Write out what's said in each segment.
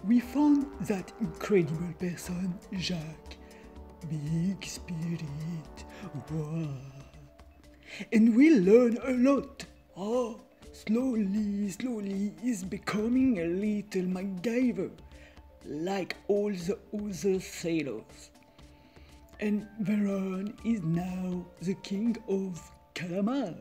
we found that incredible person, Jacques. Big spirit. Wow. And we learn a lot. Oh, slowly he's becoming a little MacGyver, like all the other sailors. And Veron is now the king of Calamar.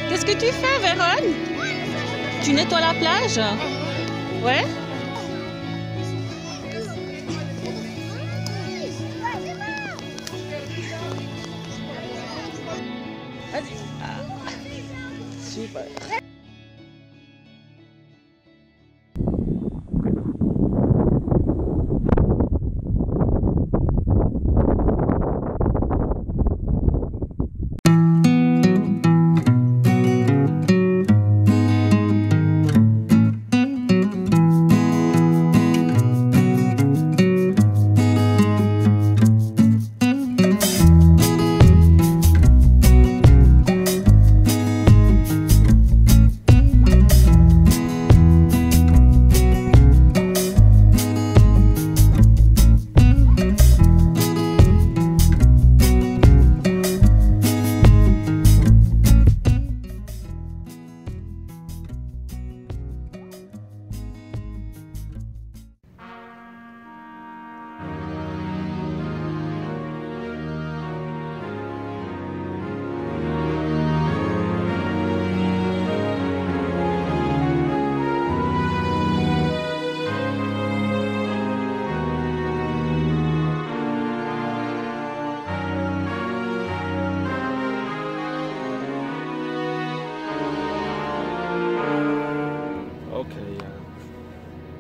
Qu'est-ce que tu fais, Véron? Tu nettoies la plage? Ouais? Vas-y. Ah. Super.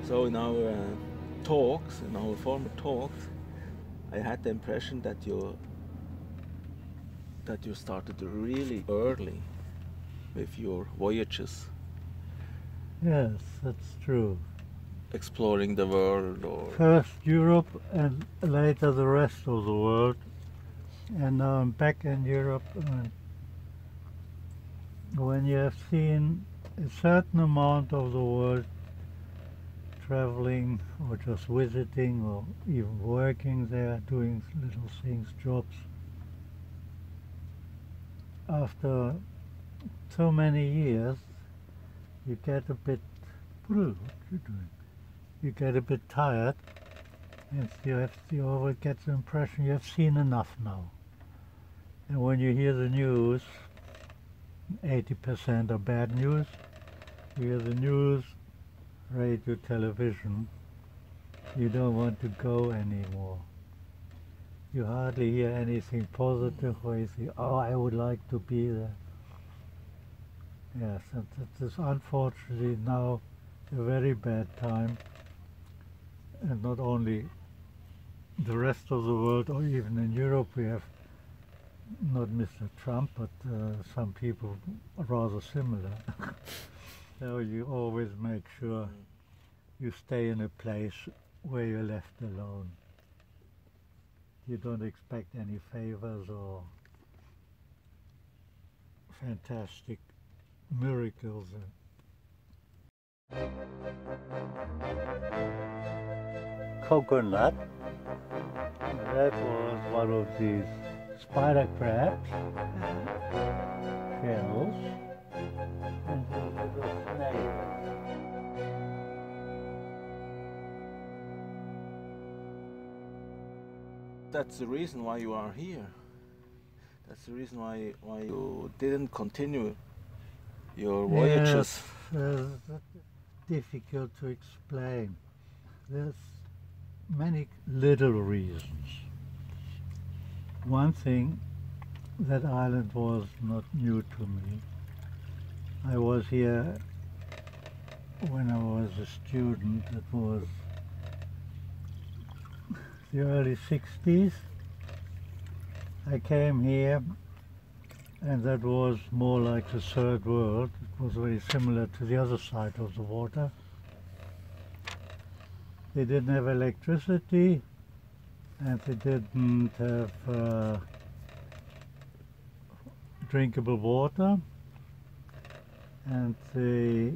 So in our talks, in our former talks, I had the impression that you started really early with your voyages. Yes, that's true. Exploring the world, or First Europe and later the rest of the world. And now I'm back in Europe. When you have seen a certain amount of the world, traveling or just visiting or even working there, doing little things, jobs. After so many years, you get a bit, what are you doing? You get a bit tired, and you always get the impression you have seen enough now. And when you hear the news, 80% are bad news. You hear the news, radio, television, you don't want to go anymore. You hardly hear anything positive where you think, oh, I would like to be there. Yes, and it is unfortunately now a very bad time. And not only the rest of the world, or even in Europe, we have not Mr. Trump, but some people rather similar. So you always make sure you stay in a place where you're left alone. You don't expect any favors or fantastic miracles. Coconut, that was one of these spider crabs, shells, and these little snails. That's the reason why you are here. That's the reason why you didn't continue your voyages. Yes, difficult to explain. There's many little reasons. One thing, that island was not new to me. I was here when I was a student. It was the early 60s. I came here, and that was more like the third world. It was very similar to the other side of the water. They didn't have electricity, and they didn't have drinkable water, and they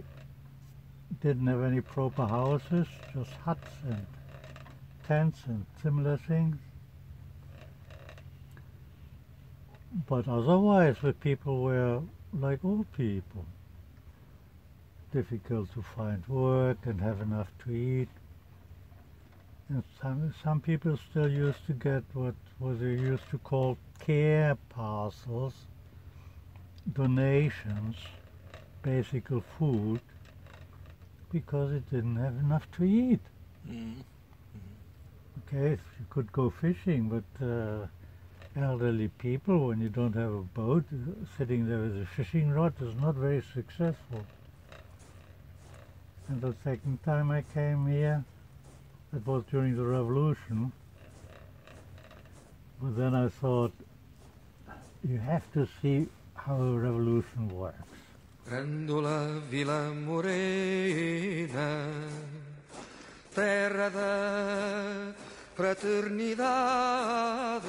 didn't have any proper houses, just huts and tents and similar things. But otherwise the people were like all people. Difficult to find work and have enough to eat. And some people still used to get what they used to call care parcels, donations, basic food, because it didn't have enough to eat. Mm. Okay, you could go fishing, but elderly people, when you don't have a boat, sitting there with a fishing rod is not very successful. And the second time I came here, that was during the revolution, but then I thought, you have to see how a revolution works. Grandola Villa Morena, terra da fraternidade.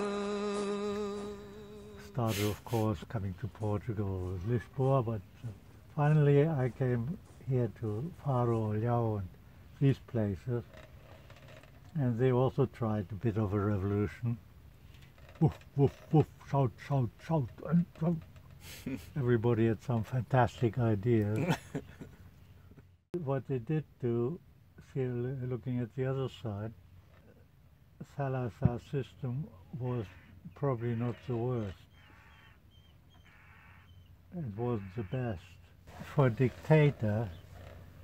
Started, of course, coming to Portugal with Lisboa, but finally I came here to Faro, Olhão, and these places, and they also tried a bit of a revolution. Woof, woof, woof, shout, shout, shout, and shout. Everybody had some fantastic ideas. What they did do, see, looking at the other side, Salazar's system was probably not the worst. It wasn't the best. For a dictator,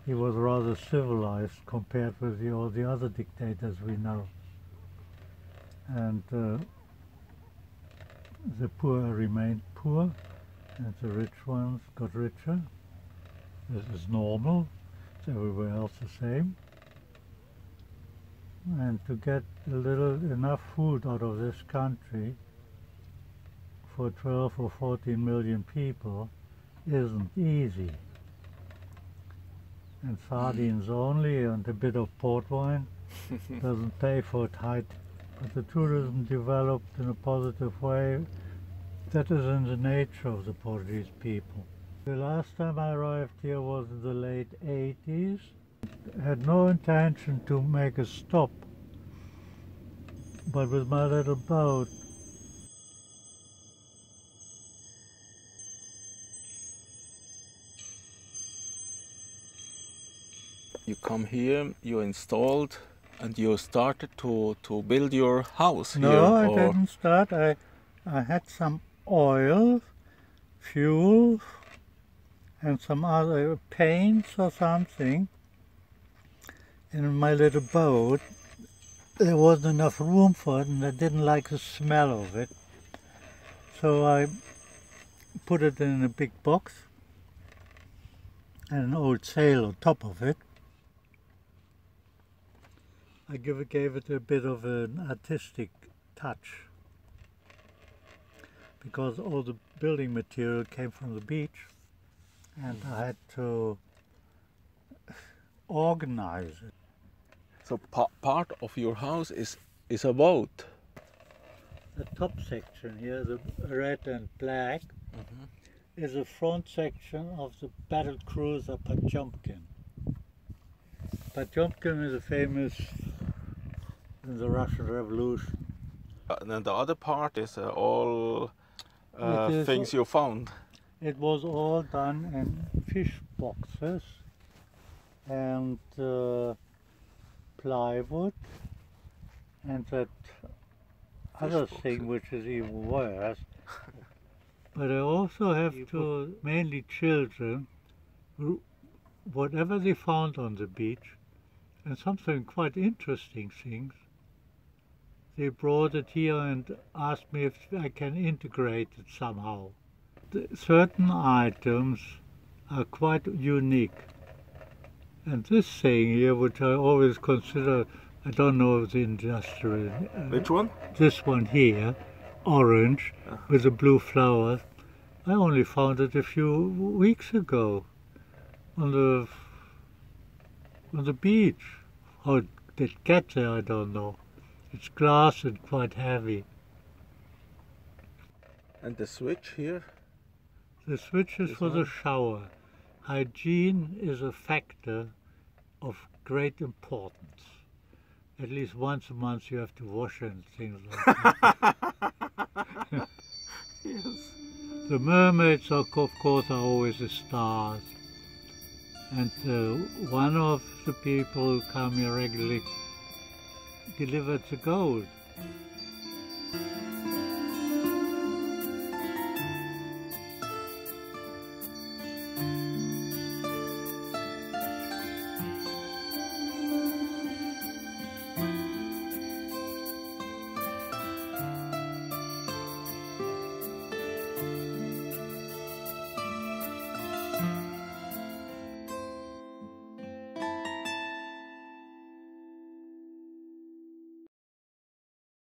he was rather civilized compared with all the other dictators we know. And the poor remained poor, and the rich ones got richer. This is normal. It's everywhere else the same. And to get enough food out of this country for 12 or 14 million people isn't easy. And sardines only and a bit of port wine doesn't pay for it. But the tourism developed in a positive way. That is in the nature of the Portuguese people. The last time I arrived here was in the late 80s. had no intention to make a stop, but with my little boat, You come here, you installed, and you started to build your house here? no, I or didn't start. I had some oil, fuel, and some other paints or something in my little boat. There wasn't enough room for it, and I didn't like the smell of it. So I put it in a big box and an old sail on top of it. I gave it a bit of an artistic touch, because all the building material came from the beach, and I had to organize it. so part of your house is a boat. The top section here, the red and black, is the front section of the battle cruiser Potemkin. Potemkin is famous in the Russian Revolution. And then the other part is all It is- things you found. It was all done in fish boxes and plywood, and that other thing which is even worse. But I also have to, mainly children, whatever they found on the beach, and something quite interesting things, they brought it here and asked me if I can integrate it somehow. Certain items are quite unique. And this thing here, which I always consider, I don't know if the industrial... Which one? This one here, orange, with the blue flowers, I only found it a few weeks ago on the beach. How it did get there, I don't know. It's glass and quite heavy. And the switch here? The switch is for the shower. Hygiene is a factor of great importance. At least once a month you have to wash and things like that. Yes. The mermaids, of course, are always the stars. And one of the people who come here regularly delivered the gold.